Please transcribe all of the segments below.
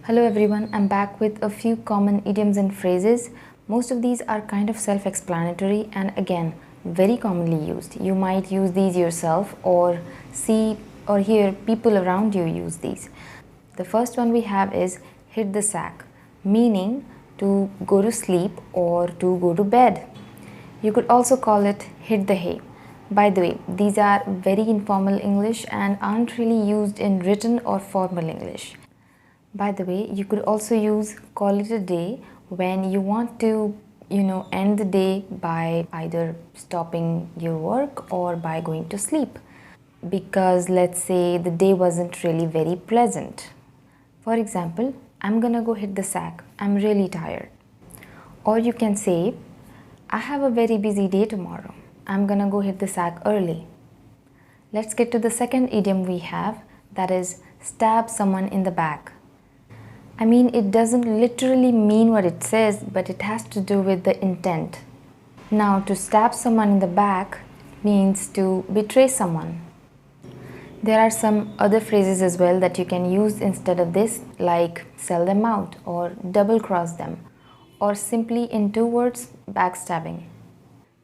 Hello everyone, I'm back with a few common idioms and phrases. Most of these are kind of self-explanatory and again, very commonly used. You might use these yourself or see or hear people around you use these. The first one we have is hit the sack, meaning to go to sleep or to go to bed. You could also call it hit the hay. By the way, these are very informal English and aren't really used in written or formal English. By the way, you could also use call it a day when you want to, end the day by either stopping your work or by going to sleep. Because let's say the day wasn't really very pleasant. For example, I'm gonna go hit the sack. I'm really tired. Or you can say, I have a very busy day tomorrow. I'm gonna go hit the sack early. Let's get to the second idiom we have, that is stab someone in the back. I mean, it doesn't literally mean what it says, but it has to do with the intent. Now, to stab someone in the back means to betray someone. There are some other phrases as well that you can use instead of this, like sell them out or double cross them, or simply in two words, backstabbing.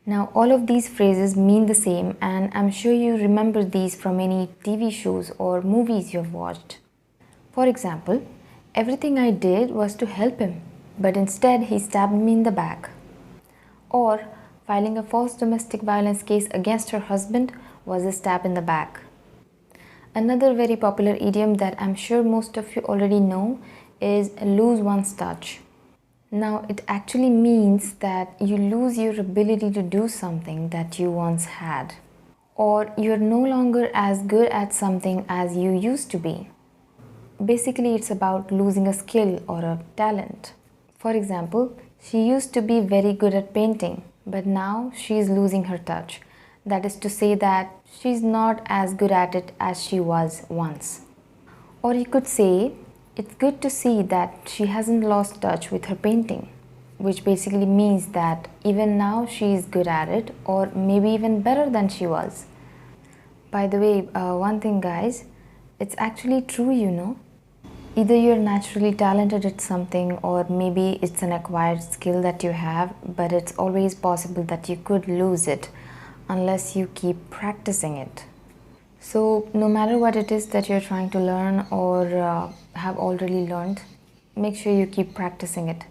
Now, all of these phrases mean the same, and I'm sure you remember these from any TV shows or movies you've watched. For example, everything I did was to help him, but instead he stabbed me in the back. Or, filing a false domestic violence case against her husband was a stab in the back. Another very popular idiom that I'm sure most of you already know is lose one's touch. Now, it actually means that you lose your ability to do something that you once had, or you're no longer as good at something as you used to be. Basically, it's about losing a skill or a talent. For example, she used to be very good at painting, but now she's losing her touch. That is to say that she's not as good at it as she was once. Or you could say, it's good to see that she hasn't lost touch with her painting, which basically means that even now she is good at it, or maybe even better than she was. By the way, one thing guys, it's actually true, Either you're naturally talented at something or maybe it's an acquired skill that you have, but it's always possible that you could lose it unless you keep practicing it. So no matter what it is that you're trying to learn or have already learned, make sure you keep practicing it.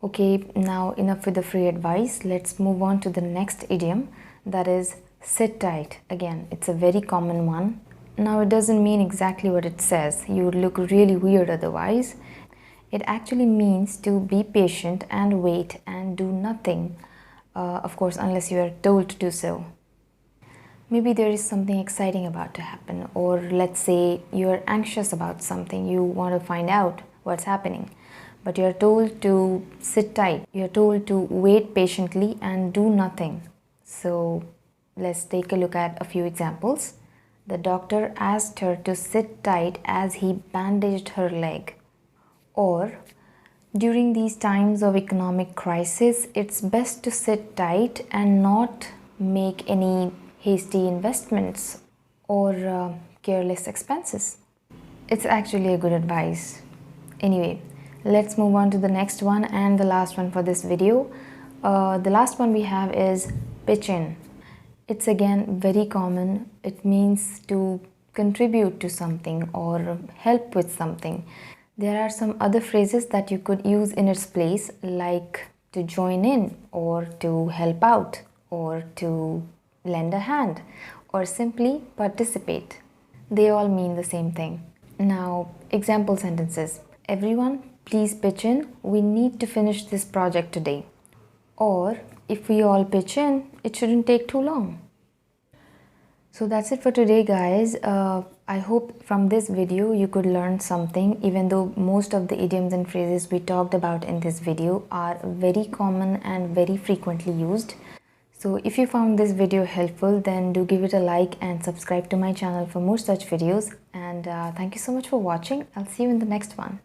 Okay, now enough with the free advice. Let's move on to the next idiom, that is sit tight. Again, it's a very common one. Now, it doesn't mean exactly what it says. You would look really weird otherwise. It actually means to be patient and wait and do nothing. Of course, unless you are told to do so. Maybe there is something exciting about to happen, or let's say you're anxious about something. You want to find out what's happening, but you're told to sit tight. You're told to wait patiently and do nothing. So let's take a look at a few examples. The doctor asked her to sit tight as he bandaged her leg. Or, during these times of economic crisis, it's best to sit tight and not make any hasty investments or careless expenses. It's actually a good advice. Anyway, let's move on to the next one and the last one for this video. The last one we have is pitch in. It's again very common. It means to contribute to something or help with something. There are some other phrases that you could use in its place, like to join in or to help out or to lend a hand or simply participate. They all mean the same thing. Now, example sentences. Everyone, please pitch in. We need to finish this project today. Or, if we all pitch in, it shouldn't take too long. So that's it for today guys. I hope from this video you could learn something, even though most of the idioms and phrases we talked about in this video are very common and very frequently used. So if you found this video helpful, then do give it a like and subscribe to my channel for more such videos. And thank you so much for watching. I'll see you in the next one.